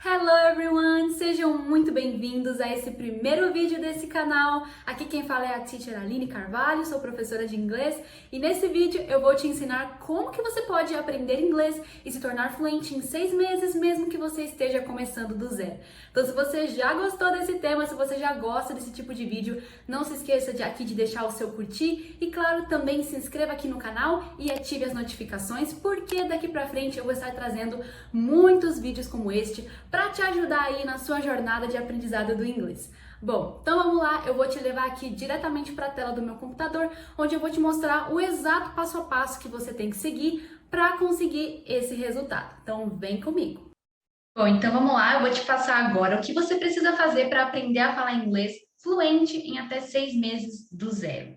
Hello everyone! Sejam muito bem-vindos a esse primeiro vídeo desse canal. Aqui quem fala é a Teacher Aline Carvalho, sou professora de inglês e nesse vídeo eu vou te ensinar como que você pode aprender inglês e se tornar fluente em 6 meses, mesmo que você esteja começando do zero. Então se você já gostou desse tema, se você já gosta desse tipo de vídeo, não se esqueça de deixar o seu curtir e claro, também se inscreva aqui no canal e ative as notificações, porque daqui pra frente eu vou estar trazendo muitos vídeos como este para te ajudar aí na sua jornada de aprendizado do inglês. Bom, então vamos lá, eu vou te levar aqui diretamente para a tela do meu computador, onde eu vou te mostrar o exato passo a passo que você tem que seguir para conseguir esse resultado. Então vem comigo. Bom, então vamos lá, eu vou te passar agora o que você precisa fazer para aprender a falar inglês fluente em até 6 meses do zero.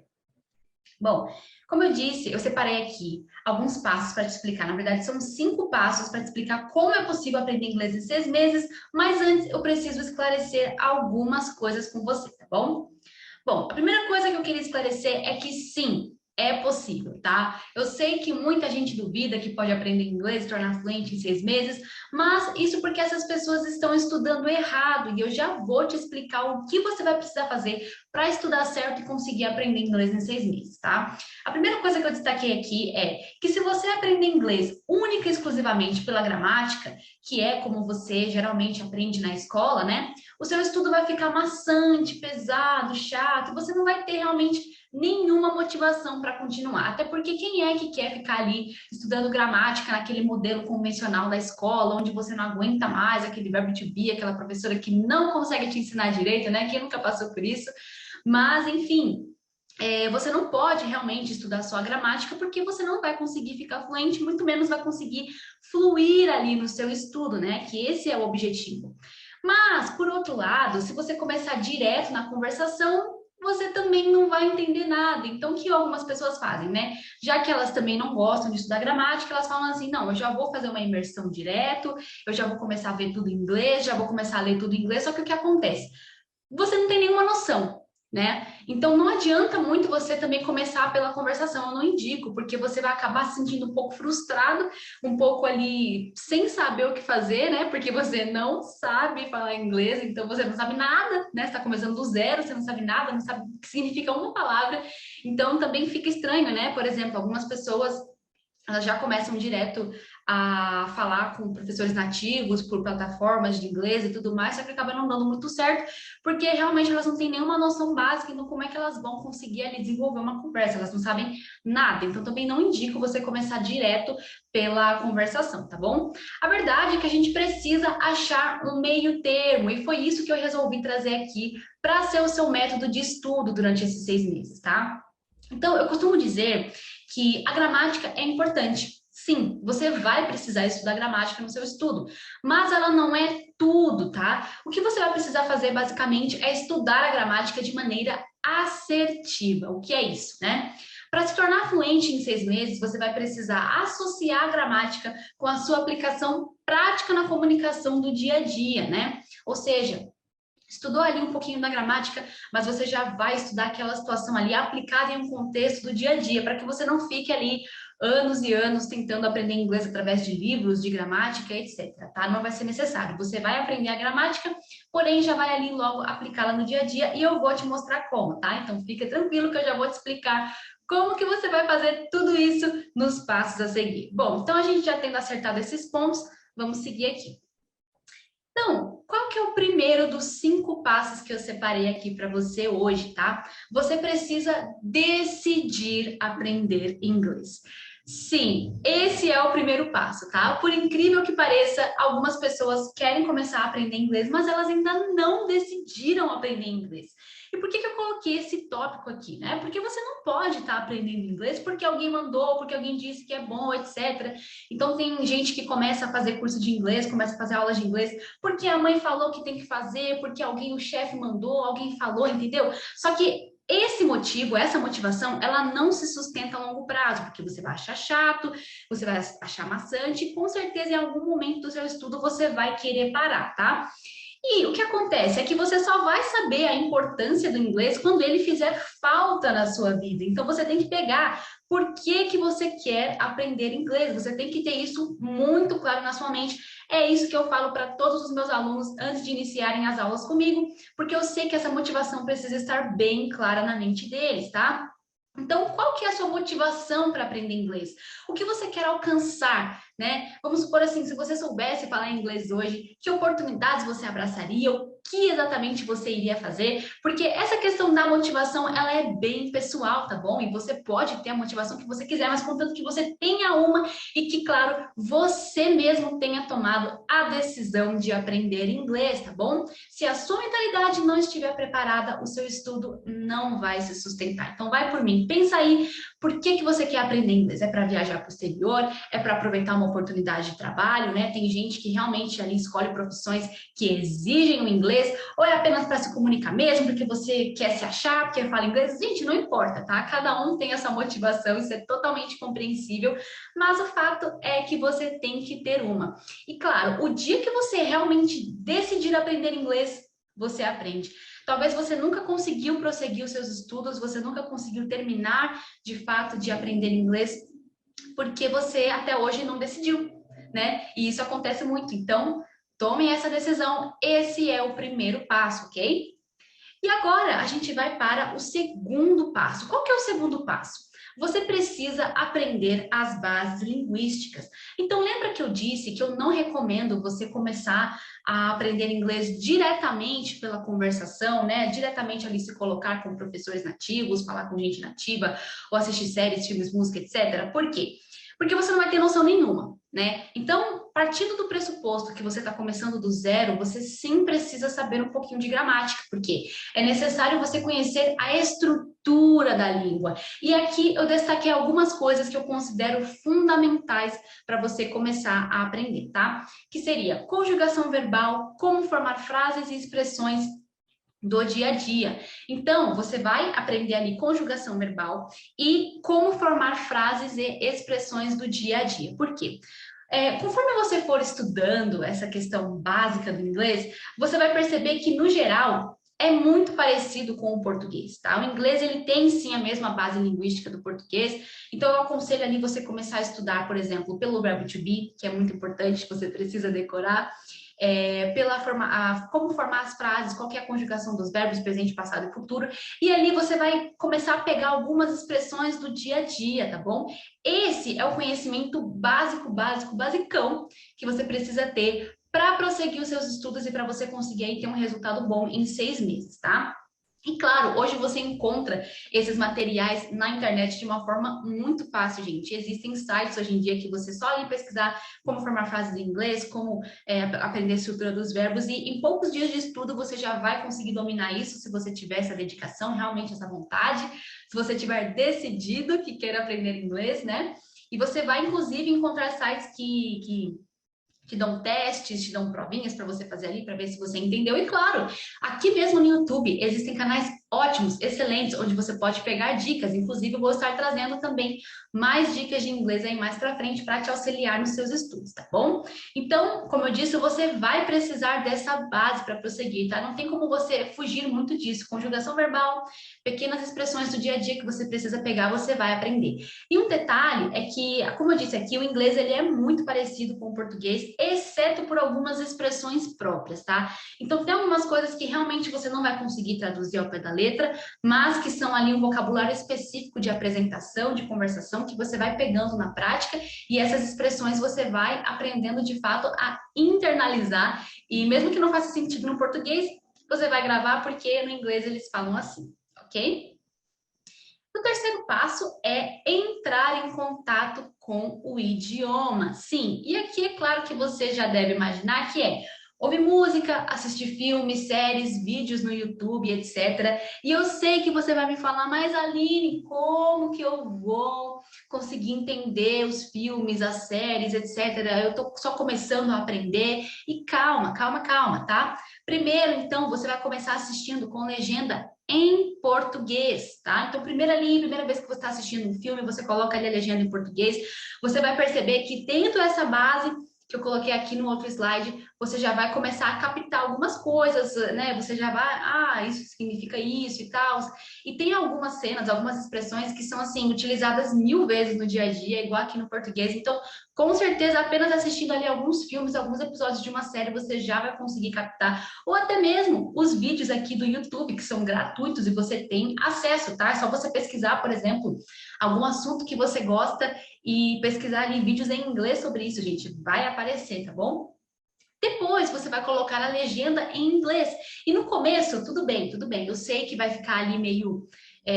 Bom, como eu disse, eu separei aqui alguns passos para te explicar. Na verdade, são 5 passos para te explicar como é possível aprender inglês em 6 meses, mas antes eu preciso esclarecer algumas coisas com você, tá bom? Bom, a primeira coisa que eu queria esclarecer é que sim, é possível, tá? Eu sei que muita gente duvida que pode aprender inglês e tornar fluente em 6 meses, mas isso porque essas pessoas estão estudando errado e eu já vou te explicar o que você vai precisar fazer para estudar certo e conseguir aprender inglês em 6 meses, tá? A primeira coisa que eu destaquei aqui é que se você aprender inglês única e exclusivamente pela gramática, que é como você geralmente aprende na escola, né? O seu estudo vai ficar maçante, pesado, chato, e você não vai ter realmente nenhuma motivação para continuar. Até porque quem é que quer ficar ali estudando gramática naquele modelo convencional da escola, onde você não aguenta mais aquele verbo to be, aquela professora que não consegue te ensinar direito, né? Quem nunca passou por isso? Mas, enfim, você não pode realmente estudar só a gramática porque você não vai conseguir ficar fluente, muito menos vai conseguir fluir ali no seu estudo, né? Que esse é o objetivo. Mas, por outro lado, se você começar direto na conversação, você também não vai entender nada. Então, o que algumas pessoas fazem, né? Já que elas também não gostam de estudar gramática, elas falam assim: não, eu já vou fazer uma imersão direto, eu já vou começar a ver tudo em inglês, já vou começar a ler tudo em inglês. Só que o que acontece? Você não tem nenhuma noção, né? Então não adianta muito você também começar pela conversação, eu não indico, porque você vai acabar se sentindo um pouco frustrado, um pouco ali sem saber o que fazer, né? Porque você não sabe falar inglês, então você não sabe nada, né? Você está começando do zero, você não sabe nada, não sabe o que significa uma palavra, então também fica estranho, né? Por exemplo, algumas pessoas elas já começam direto a falar com professores nativos por plataformas de inglês e tudo mais, só que acaba não dando muito certo, porque realmente elas não têm nenhuma noção básica, então como é que elas vão conseguir ali desenvolver uma conversa? Elas não sabem nada, então também não indico você começar direto pela conversação, tá bom? A verdade é que a gente precisa achar um meio termo, e foi isso que eu resolvi trazer aqui para ser o seu método de estudo durante esses 6 meses, tá? Então, eu costumo dizer que a gramática é importante. Sim, você vai precisar estudar gramática no seu estudo, mas ela não é tudo, tá? O que você vai precisar fazer, basicamente, é estudar a gramática de maneira assertiva. O que é isso, né? Para se tornar fluente em 6 meses, você vai precisar associar a gramática com a sua aplicação prática na comunicação do dia a dia, né? Ou seja, estudou ali um pouquinho da gramática, mas você já vai estudar aquela situação ali aplicada em um contexto do dia a dia, para que você não fique ali anos e anos tentando aprender inglês através de livros, de gramática, etc, tá? Não vai ser necessário. Você vai aprender a gramática, porém já vai ali logo aplicá-la no dia a dia e eu vou te mostrar como, tá? Então fica tranquilo que eu já vou te explicar como que você vai fazer tudo isso nos passos a seguir. Bom, então a gente já tendo acertado esses pontos, vamos seguir aqui. Então, qual que é o primeiro dos 5 passos que eu separei aqui para você hoje, tá? Você precisa decidir aprender inglês. Sim, esse é o primeiro passo, tá? Por incrível que pareça, algumas pessoas querem começar a aprender inglês, mas elas ainda não decidiram aprender inglês. E por que eu coloquei esse tópico aqui, né? Porque você não pode estar aprendendo inglês porque alguém mandou, porque alguém disse que é bom, etc. Então tem gente que começa a fazer curso de inglês, começa a fazer aulas de inglês porque a mãe falou que tem que fazer, porque alguém, o chefe mandou, alguém falou, entendeu? Só que esse motivo, essa motivação, ela não se sustenta a longo prazo, porque você vai achar chato, você vai achar maçante, e com certeza em algum momento do seu estudo você vai querer parar, tá? E o que acontece é que você só vai saber a importância do inglês quando ele fizer falta na sua vida. Então você tem que pegar por que que você quer aprender inglês. Você tem que ter isso muito claro na sua mente. É isso que eu falo para todos os meus alunos antes de iniciarem as aulas comigo, porque eu sei que essa motivação precisa estar bem clara na mente deles, tá? Então, qual que é a sua motivação para aprender inglês? O que você quer alcançar, né? Vamos supor assim, se você soubesse falar inglês hoje, que oportunidades você abraçaria? O que exatamente você iria fazer? Porque essa questão da motivação, ela é bem pessoal, tá bom? E você pode ter a motivação que você quiser, mas contanto que você tenha uma e que, claro, você mesmo tenha tomado a decisão de aprender inglês, tá bom? Se a sua mentalidade não estiver preparada, o seu estudo não vai se sustentar. Então, vai por mim. Pensa aí, por que que você quer aprender inglês? É para viajar para o exterior? É para aproveitar uma oportunidade de trabalho, né? Tem gente que realmente ali escolhe profissões que exigem o inglês, ou é apenas para se comunicar mesmo, porque você quer se achar, porque fala inglês? Gente, não importa, tá? Cada um tem essa motivação, isso é totalmente compreensível, mas o fato é que você tem que ter uma. E claro, o dia que você realmente decidir aprender inglês, você aprende. Talvez você nunca conseguiu prosseguir os seus estudos, você nunca conseguiu terminar de fato de aprender inglês, porque você até hoje não decidiu, né? E isso acontece muito. Então, tomem essa decisão. Esse é o primeiro passo, ok? E agora a gente vai para o segundo passo. Qual que é o segundo passo? Você precisa aprender as bases linguísticas. Então, lembra que eu disse que eu não recomendo você começar a aprender inglês diretamente pela conversação, né? Diretamente ali se colocar com professores nativos, falar com gente nativa, ou assistir séries, filmes, música, etc. Por quê? Porque você não vai ter noção nenhuma, né? Então, partindo do pressuposto que você está começando do zero, você sim precisa saber um pouquinho de gramática, porque é necessário você conhecer a estrutura da língua. E aqui eu destaquei algumas coisas que eu considero fundamentais para você começar a aprender, tá? Que seria conjugação verbal, como formar frases e expressões do dia a dia. Então, você vai aprender ali conjugação verbal e como formar frases e expressões do dia a dia. Por quê? Conforme você for estudando essa questão básica do inglês, você vai perceber que, no geral, é muito parecido com o português, tá? O inglês, ele tem sim a mesma base linguística do português, então eu aconselho ali você começar a estudar, por exemplo, pelo verbo to be, que é muito importante, você precisa decorar, como formar as frases, qual que é a conjugação dos verbos presente, passado e futuro, e ali você vai começar a pegar algumas expressões do dia a dia, tá bom? Esse é o conhecimento básico, basicão que você precisa ter para prosseguir os seus estudos e para você conseguir aí ter um resultado bom em 6 meses, tá? E claro, hoje você encontra esses materiais na internet de uma forma muito fácil, gente. Existem sites hoje em dia que você só ali pesquisar como formar frases em inglês, como aprender a estrutura dos verbos, e em poucos dias de estudo você já vai conseguir dominar isso se você tiver essa dedicação, realmente essa vontade, se você tiver decidido que quer aprender inglês, né? E você vai, inclusive, encontrar sites que te dão testes, te dão provinhas para você fazer ali, para ver se você entendeu. E claro, aqui mesmo no YouTube existem canais ótimos, excelentes, onde você pode pegar dicas. Inclusive, eu vou estar trazendo também mais dicas de inglês aí mais para frente para te auxiliar nos seus estudos, tá bom? Então, como eu disse, você vai precisar dessa base para prosseguir, tá? Não tem como você fugir muito disso. Conjugação verbal, pequenas expressões do dia a dia que você precisa pegar, você vai aprender. E um detalhe é que, como eu disse aqui, o inglês ele é muito parecido com o português, exceto por algumas expressões próprias, tá? Então, tem algumas coisas que realmente você não vai conseguir traduzir ao pé da letra, mas que são ali um vocabulário específico de apresentação, de conversação, que você vai pegando na prática, e essas expressões você vai aprendendo de fato a internalizar, e mesmo que não faça sentido no português, você vai gravar porque no inglês eles falam assim, ok? O terceiro passo é entrar em contato com o idioma. Sim, e aqui é claro que você já deve imaginar que ouvir música, assistir filmes, séries, vídeos no YouTube, etc. E eu sei que você vai me falar, mas Aline, como que eu vou conseguir entender os filmes, as séries, etc. Eu tô só começando a aprender. E calma, calma, calma, tá? Primeiro, então, você vai começar assistindo com legenda em português, tá? Então, primeira vez que você está assistindo um filme, você coloca ali a legenda em português, você vai perceber que tendo essa base que eu coloquei aqui no outro slide, você já vai começar a captar algumas coisas, né? Você já vai, isso significa isso e tal. E tem algumas cenas, algumas expressões que são, assim, utilizadas 1000 vezes no dia a dia, igual aqui no português. Então, com certeza, apenas assistindo ali alguns filmes, alguns episódios de uma série, você já vai conseguir captar. Ou até mesmo os vídeos aqui do YouTube, que são gratuitos e você tem acesso, tá? É só você pesquisar, por exemplo, algum assunto que você gosta e pesquisar ali vídeos em inglês sobre isso, gente. Vai aparecer, tá bom? Depois você vai colocar a legenda em inglês. E no começo, tudo bem, tudo bem. Eu sei que vai ficar ali meio.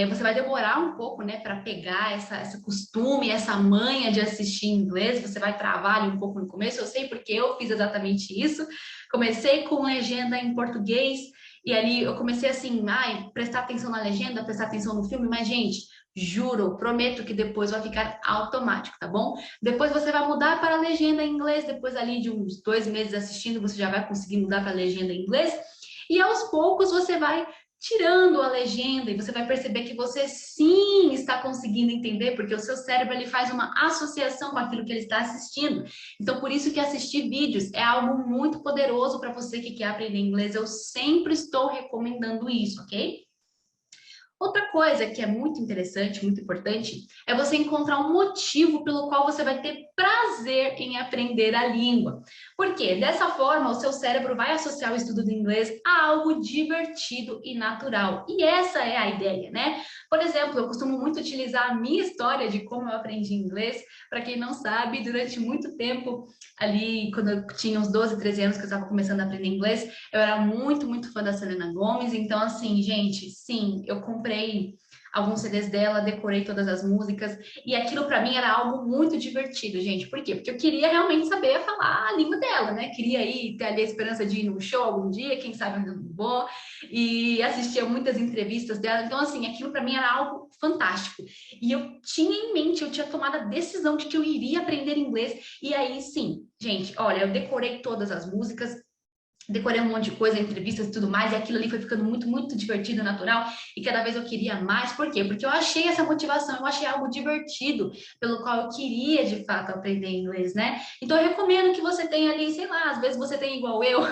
Você vai demorar um pouco, né, para pegar essa costume, essa manha de assistir em inglês. Você vai travar ali um pouco no começo. Eu sei porque eu fiz exatamente isso. Comecei com legenda em português. E ali eu comecei assim, prestar atenção na legenda, prestar atenção no filme. Mas, gente, juro, prometo que depois vai ficar automático, tá bom? Depois você vai mudar para a legenda em inglês, depois ali de uns 2 meses assistindo, você já vai conseguir mudar para a legenda em inglês. E aos poucos você vai tirando a legenda e você vai perceber que você sim está conseguindo entender, porque o seu cérebro ele faz uma associação com aquilo que ele está assistindo. Então, por isso que assistir vídeos é algo muito poderoso para você que quer aprender inglês. Eu sempre estou recomendando isso, ok? Outra coisa que é muito interessante, muito importante, é você encontrar um motivo pelo qual você vai ter prazer em aprender a língua. Por quê? Dessa forma, o seu cérebro vai associar o estudo do inglês a algo divertido e natural. E essa é a ideia, né? Por exemplo, eu costumo muito utilizar a minha história de como eu aprendi inglês. Para quem não sabe, durante muito tempo, ali, quando eu tinha uns 12, 13 anos que eu estava começando a aprender inglês, eu era muito, muito fã da Selena Gomez. Então, assim, gente, sim, eu comprei alguns CDs dela, decorei todas as músicas, e aquilo para mim era algo muito divertido, gente. Por quê? Porque eu queria realmente saber falar a língua dela, né? Queria ir ter ali a esperança de ir num show algum dia, quem sabe eu não vou, e assistia muitas entrevistas dela. Então, assim, aquilo para mim era algo fantástico. E eu tinha em mente, eu tinha tomado a decisão de que eu iria aprender inglês, e aí sim, gente, olha, eu decorei todas as músicas, decorei um monte de coisa, entrevistas e tudo mais, e aquilo ali foi ficando muito, muito divertido, natural, e cada vez eu queria mais. Por quê? Porque eu achei essa motivação, eu achei algo divertido, pelo qual eu queria, de fato, aprender inglês, né? Então, eu recomendo que você tenha ali, sei lá, às vezes você tem igual eu,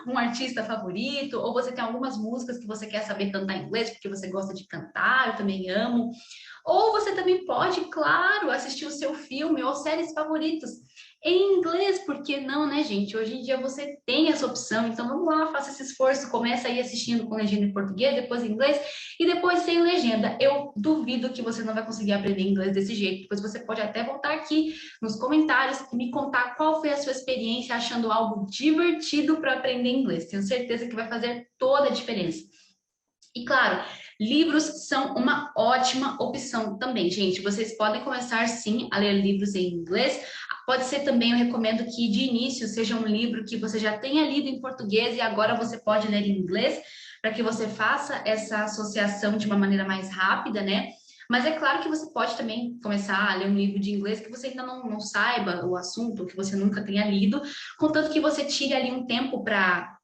um artista favorito, ou você tem algumas músicas que você quer saber cantar em inglês, porque você gosta de cantar, eu também amo. Ou você também pode, claro, assistir o seu filme ou séries favoritos em inglês, por que não, né, gente? Hoje em dia você tem essa opção, então vamos lá, faça esse esforço, começa aí assistindo com legenda em português, depois em inglês e depois sem legenda. Eu duvido que você não vai conseguir aprender inglês desse jeito. Depois você pode até voltar aqui nos comentários e me contar qual foi a sua experiência achando algo divertido para aprender inglês. Tenho certeza que vai fazer toda a diferença. E claro, livros são uma ótima opção também, gente. Vocês podem começar sim a ler livros em inglês. Pode ser também, eu recomendo que de início seja um livro que você já tenha lido em português e agora você pode ler em inglês, para que você faça essa associação de uma maneira mais rápida, né? Mas é claro que você pode também começar a ler um livro de inglês que você ainda não saiba o assunto, que você nunca tenha lido, contanto que você tire ali um tempo para,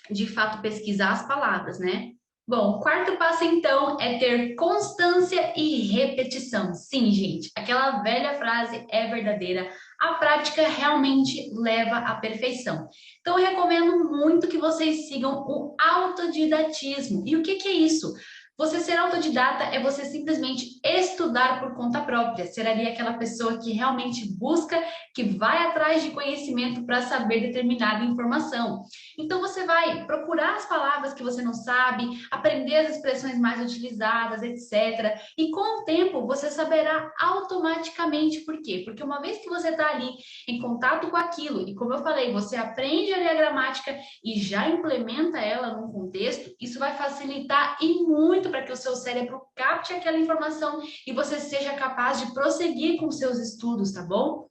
de fato, pesquisar as palavras, né? Bom, o quarto passo então é ter constância e repetição. Sim, gente, aquela velha frase é verdadeira. A prática realmente leva à perfeição. Então, eu recomendo muito que vocês sigam o autodidatismo. E o que que é isso? Você ser autodidata é você simplesmente estudar por conta própria. Ser ali aquela pessoa que realmente busca, que vai atrás de conhecimento para saber determinada informação. Então, você vai procurar as palavras que você não sabe, aprender as expressões mais utilizadas, etc. E com o tempo, você saberá automaticamente por quê? Porque uma vez que você está ali em contato com aquilo, e como eu falei, você aprende a ler a gramática e já implementa ela num contexto, isso vai facilitar e muito para que o seu cérebro capte aquela informação e você seja capaz de prosseguir com seus estudos, tá bom?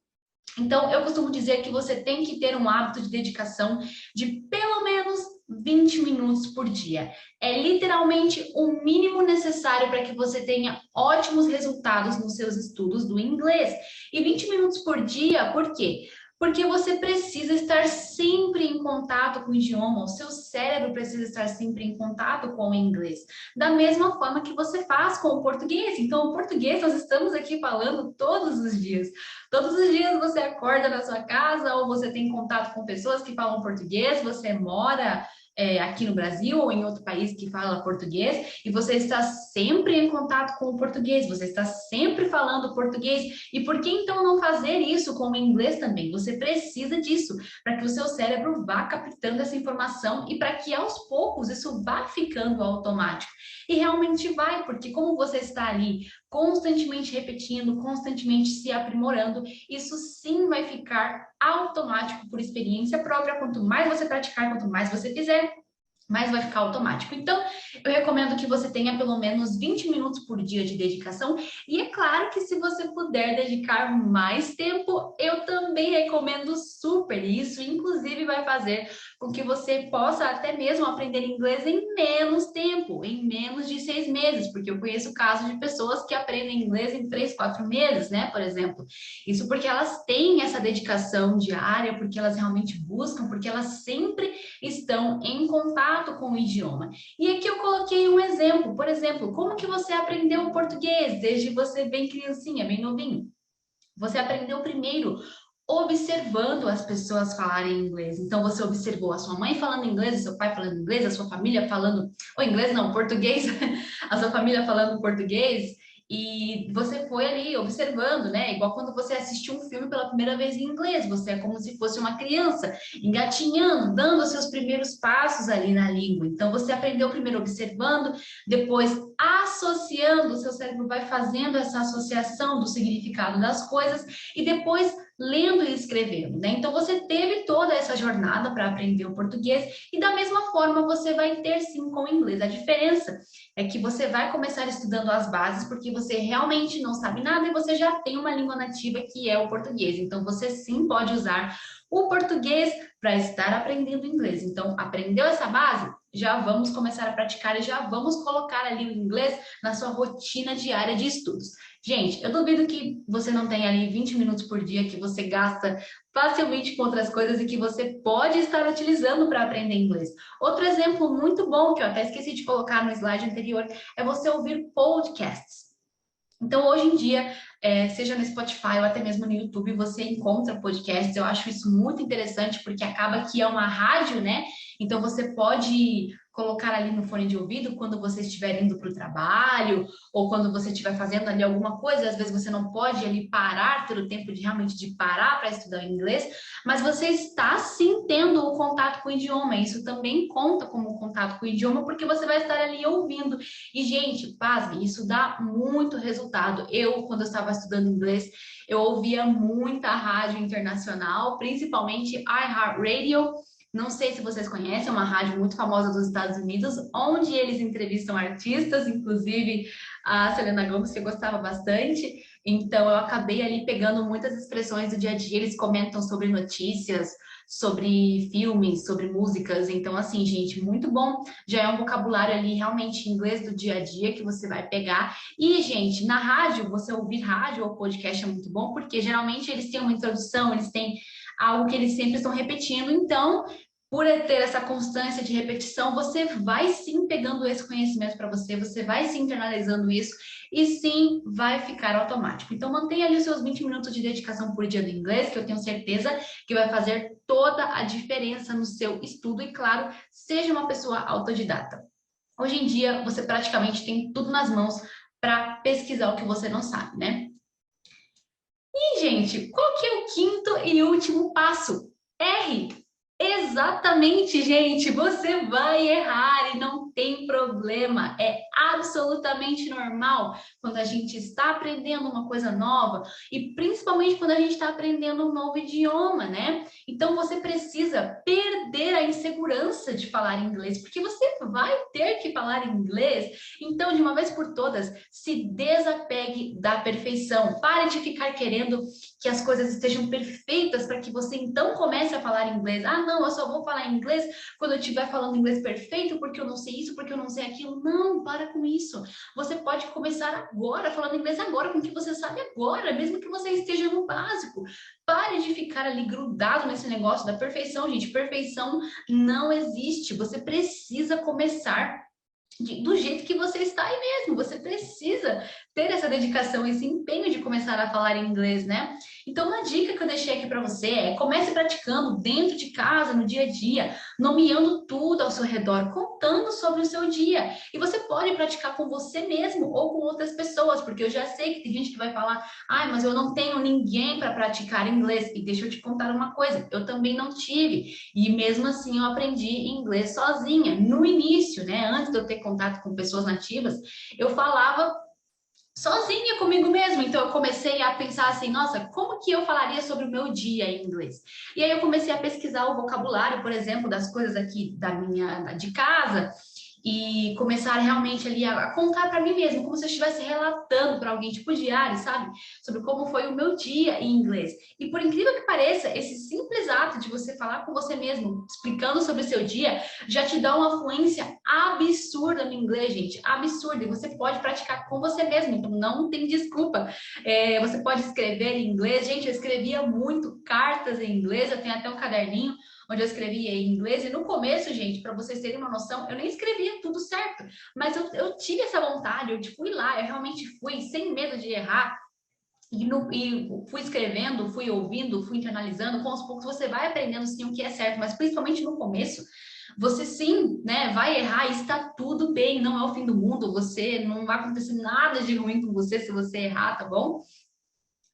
Então, eu costumo dizer que você tem que ter um hábito de dedicação de pelo menos 20 minutos por dia. É literalmente o mínimo necessário para que você tenha ótimos resultados nos seus estudos do inglês. E 20 minutos por dia, por quê? Porque você precisa estar sempre em contato com o idioma, o seu cérebro precisa estar sempre em contato com o inglês, da mesma forma que você faz com o português. Então, o português nós estamos aqui falando todos os dias. Todos os dias você acorda na sua casa ou você tem contato com pessoas que falam português, você mora aqui no Brasil ou em outro país que fala português, e você está sempre em contato com o português, você está sempre falando português. E por que então não fazer isso com o inglês também? Você precisa disso para que o seu cérebro vá captando essa informação e para que aos poucos isso vá ficando automático. E realmente vai, porque como você está ali constantemente repetindo, constantemente se aprimorando, isso sim vai ficar automático por experiência própria. Quanto mais você praticar, quanto mais você fizer, mais vai ficar automático. Então, eu recomendo que você tenha pelo menos 20 minutos por dia de dedicação. E é claro que se você puder dedicar mais tempo, eu também recomendo super. Isso, inclusive, vai fazer com que você possa até mesmo aprender inglês em menos tempo, em menos de 6 meses, porque eu conheço casos de pessoas que aprendem inglês em 3, 4 meses, né, por exemplo. Isso porque elas têm essa dedicação diária, porque elas realmente buscam, porque elas sempre estão em contato com o idioma. E aqui eu coloquei um exemplo, por exemplo, como que você aprendeu o português desde você bem criancinha, bem novinho? Você aprendeu primeiro observando as pessoas falarem inglês. Então você observou a sua mãe falando inglês, o seu pai falando inglês, a sua família falando, ou inglês não, português, a sua família falando português. E você foi ali observando, né? Igual quando você assistiu um filme pela primeira vez em inglês, você é como se fosse uma criança, engatinhando, dando os seus primeiros passos ali na língua. Então você aprendeu primeiro observando, depois associando, o seu cérebro vai fazendo essa associação do significado das coisas e depois lendo e escrevendo, né? Então você teve toda essa jornada para aprender o português e da mesma forma você vai ter sim com o inglês. A diferença é que você vai começar estudando as bases porque você realmente não sabe nada e você já tem uma língua nativa que é o português. Então você sim pode usar o português para estar aprendendo inglês. Então, aprendeu essa base? Já vamos começar a praticar e já vamos colocar ali o inglês na sua rotina diária de estudos. Gente, eu duvido que você não tenha ali 20 minutos por dia que você gasta facilmente com outras coisas e que você pode estar utilizando para aprender inglês. Outro exemplo muito bom, que eu até esqueci de colocar no slide anterior, é você ouvir podcasts. Então, hoje em dia, seja no Spotify ou até mesmo no YouTube, você encontra podcasts. Eu acho isso muito interessante, porque acaba que é uma rádio, né? Então, você pode colocar ali no fone de ouvido quando você estiver indo para o trabalho ou quando você estiver fazendo ali alguma coisa. Às vezes você não pode ali parar, ter o tempo de realmente de parar para estudar inglês, mas você está sim tendo o contato com o idioma. Isso também conta como contato com o idioma, porque você vai estar ali ouvindo. E, gente, pasme, isso dá muito resultado. Eu, quando eu estava estudando inglês, eu ouvia muita rádio internacional, principalmente iHeartRadio. Não sei se vocês conhecem, é uma rádio muito famosa dos Estados Unidos, onde eles entrevistam artistas, inclusive a Selena Gomez, que eu gostava bastante. Então, eu acabei ali pegando muitas expressões do dia a dia. Eles comentam sobre notícias, sobre filmes, sobre músicas. Então, assim, gente, muito bom. Já é um vocabulário ali realmente inglês do dia a dia que você vai pegar. E, gente, na rádio, você ouvir rádio ou podcast é muito bom, porque geralmente eles têm uma introdução, eles têm algo que eles sempre estão repetindo. Então, por ter essa constância de repetição, você vai sim pegando esse conhecimento para você, você vai sim internalizando isso e sim vai ficar automático. Então, mantenha ali os seus 20 minutos de dedicação por dia do inglês, que eu tenho certeza que vai fazer toda a diferença no seu estudo e, claro, seja uma pessoa autodidata. Hoje em dia, você praticamente tem tudo nas mãos para pesquisar o que você não sabe, né? E, gente, qual que é o quinto e último passo? R. Exatamente, gente, você vai errar e não tem problema, é absolutamente normal quando a gente está aprendendo uma coisa nova e principalmente quando a gente está aprendendo um novo idioma, né? Então você precisa perder a insegurança de falar inglês, porque você vai ter que falar inglês. Então, de uma vez por todas, se desapegue da perfeição, pare de ficar querendo que as coisas estejam perfeitas para que você então comece a falar inglês. Ah, não, eu só vou falar inglês quando eu estiver falando inglês perfeito, porque eu não sei isso, porque eu não sei aquilo. Não, para para com isso. Você pode começar agora, falando inglês agora, com o que você sabe agora, mesmo que você esteja no básico. Pare de ficar ali grudado nesse negócio da perfeição, gente. Perfeição não existe. Você precisa começar do jeito que você está aí mesmo. Você precisa ter essa dedicação, esse empenho de começar a falar inglês, né? Então, uma dica que eu deixei aqui para você é: comece praticando dentro de casa, no dia a dia, nomeando tudo ao seu redor, contando sobre o seu dia. E você pode praticar com você mesmo ou com outras pessoas, porque eu já sei que tem gente que vai falar: ai, mas eu não tenho ninguém para praticar inglês. E deixa eu te contar uma coisa, eu também não tive. E mesmo assim eu aprendi inglês sozinha. No início, né, antes de eu ter contato com pessoas nativas, eu falava sozinha comigo mesma. Então eu comecei a pensar assim: nossa, como que eu falaria sobre o meu dia em inglês? E aí eu comecei a pesquisar o vocabulário, por exemplo, das coisas aqui de casa, e começar realmente ali a contar para mim mesmo, como se eu estivesse relatando para alguém, tipo diário, sabe? Sobre como foi o meu dia em inglês. E por incrível que pareça, esse simples ato de você falar com você mesmo, explicando sobre o seu dia, já te dá uma fluência absurda no inglês, gente, absurda. E você pode praticar com você mesmo, então não tem desculpa. Você pode escrever em inglês. Gente, eu escrevia muito cartas em inglês, eu tenho até um caderninho onde eu escrevia em inglês, e no começo, gente, para vocês terem uma noção, eu nem escrevia tudo certo, mas eu tive essa vontade, eu fui lá, eu realmente fui, sem medo de errar, e fui escrevendo, fui ouvindo, fui internalizando. Com aos poucos você vai aprendendo sim o que é certo, mas principalmente no começo, você sim, né, vai errar e está tudo bem, não é o fim do mundo, você não vai acontecer nada de ruim com você se você errar, tá bom?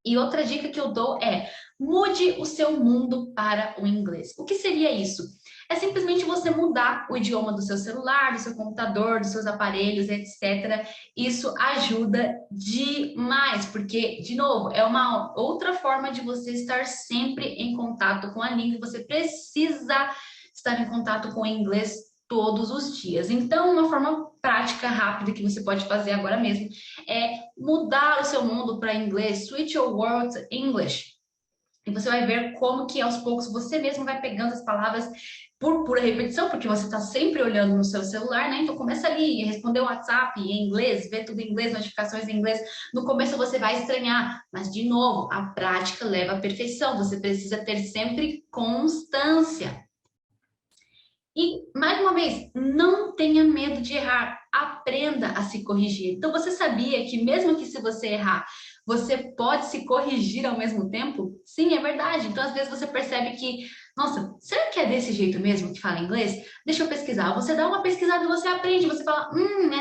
E outra dica que eu dou é: mude o seu mundo para o inglês. O que seria isso? É simplesmente você mudar o idioma do seu celular, do seu computador, dos seus aparelhos, etc. Isso ajuda demais, porque, de novo, é uma outra forma de você estar sempre em contato com a língua. Você precisa estar em contato com o inglês todos os dias. Então, uma forma prática, rápida, que você pode fazer agora mesmo é mudar o seu mundo para inglês, switch your world to English. E você vai ver como que aos poucos você mesmo vai pegando as palavras por pura repetição, porque você está sempre olhando no seu celular, né? Então começa ali, responder o WhatsApp em inglês, ver tudo em inglês, notificações em inglês. No começo você vai estranhar, mas de novo, a prática leva à perfeição. Você precisa ter sempre constância. E, mais uma vez, não tenha medo de errar, aprenda a se corrigir. Então, você sabia que mesmo que se você errar, você pode se corrigir ao mesmo tempo? Sim, é verdade. Então, às vezes você percebe que, nossa, será que é desse jeito mesmo que fala inglês? Deixa eu pesquisar. Você dá uma pesquisada e você aprende, você fala: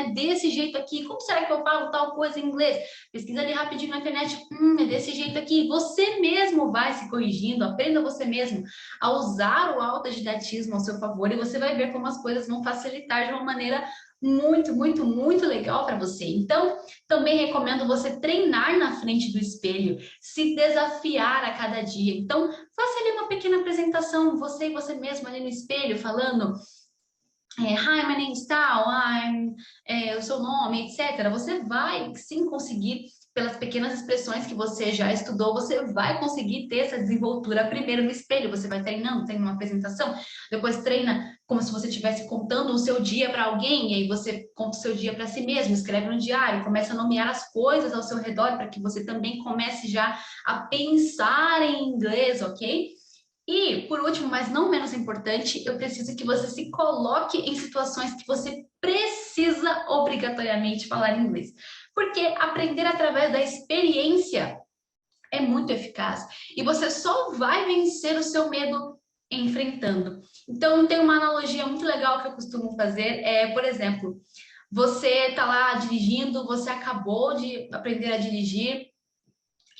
é desse jeito aqui, como será que eu falo tal coisa em inglês? Pesquisa ali rapidinho na internet: é desse jeito aqui. Você mesmo vai se corrigindo, aprenda você mesmo a usar o autodidatismo ao seu favor, e você vai ver como as coisas vão facilitar de uma maneira muito, muito, muito legal para você. Então, também recomendo você treinar na frente do espelho, se desafiar a cada dia. Então, faça ali uma pequena apresentação, você e você mesmo ali no espelho, falando: Hi, my name is Tal, o seu nome, etc. Você vai sim conseguir, pelas pequenas expressões que você já estudou, você vai conseguir ter essa desenvoltura primeiro no espelho. Você vai treinando, tem uma apresentação, depois treina como se você estivesse contando o seu dia para alguém, e aí você conta o seu dia para si mesmo, escreve no diário, começa a nomear as coisas ao seu redor, para que você também comece já a pensar em inglês, ok? E, por último, mas não menos importante, eu preciso que você se coloque em situações que você precisa obrigatoriamente falar inglês. Porque aprender através da experiência é muito eficaz. E você só vai vencer o seu medo enfrentando. Então, tem uma analogia muito legal que eu costumo fazer. Por exemplo, você está lá dirigindo, você acabou de aprender a dirigir,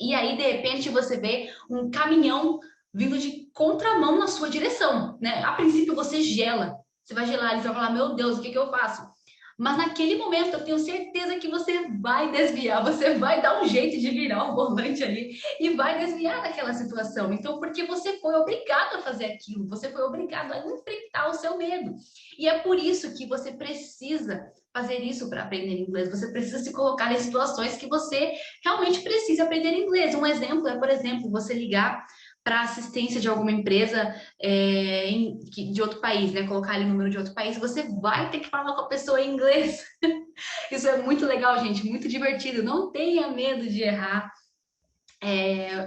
e aí, de repente, você vê um caminhão vindo de contramão na sua direção, né? A princípio, você gela. Você vai gelar, você vai falar: meu Deus, o que eu faço? Mas naquele momento, eu tenho certeza que você vai desviar, você vai dar um jeito de virar o volante ali e vai desviar daquela situação. Então, porque você foi obrigado a fazer aquilo, você foi obrigado a enfrentar o seu medo. E é por isso que você precisa fazer isso para aprender inglês. Você precisa se colocar em situações que você realmente precisa aprender inglês. Um exemplo é, por exemplo, você ligar para assistência de alguma empresa de outro país, né? Colocar ali o número de outro país, você vai ter que falar com a pessoa em inglês. Isso é muito legal, gente, muito divertido. Não tenha medo de errar.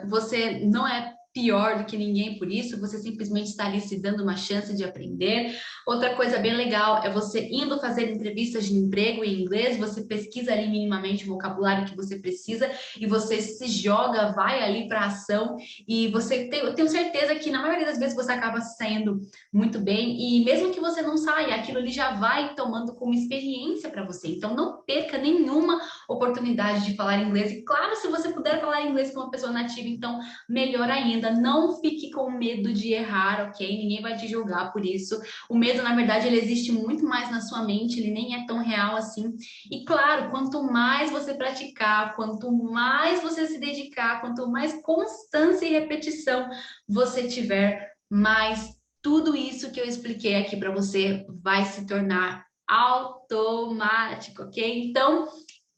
Você não é pior do que ninguém por isso, você simplesmente está ali se dando uma chance de aprender. Outra coisa bem legal é você indo fazer entrevistas de emprego em inglês, você pesquisa ali minimamente o vocabulário que você precisa e você se joga, vai ali para a ação e eu tenho certeza que na maioria das vezes você acaba saindo muito bem e mesmo que você não saia, aquilo ali já vai tomando como experiência para você. Então não perca nenhuma oportunidade de falar inglês e claro, se você puder falar inglês com uma pessoa nativa, então melhor ainda, não fique com medo de errar, ok? Ninguém vai te julgar por isso. O medo, na verdade, ele existe muito mais na sua mente, ele nem é tão real assim. E claro, quanto mais você praticar, quanto mais você se dedicar, quanto mais constância e repetição você tiver, mais tudo isso que eu expliquei aqui para você vai se tornar automático, ok? Então,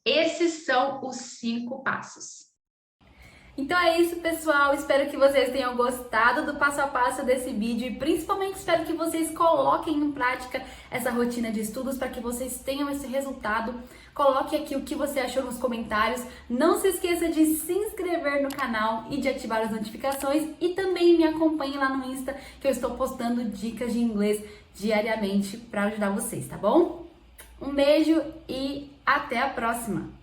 esses são os 5 passos. Então é isso, pessoal. Espero que vocês tenham gostado do passo a passo desse vídeo e principalmente espero que vocês coloquem em prática essa rotina de estudos para que vocês tenham esse resultado. Coloque aqui o que você achou nos comentários. Não se esqueça de se inscrever no canal e de ativar as notificações e também me acompanhe lá no Insta que eu estou postando dicas de inglês diariamente para ajudar vocês, tá bom? Um beijo e até a próxima!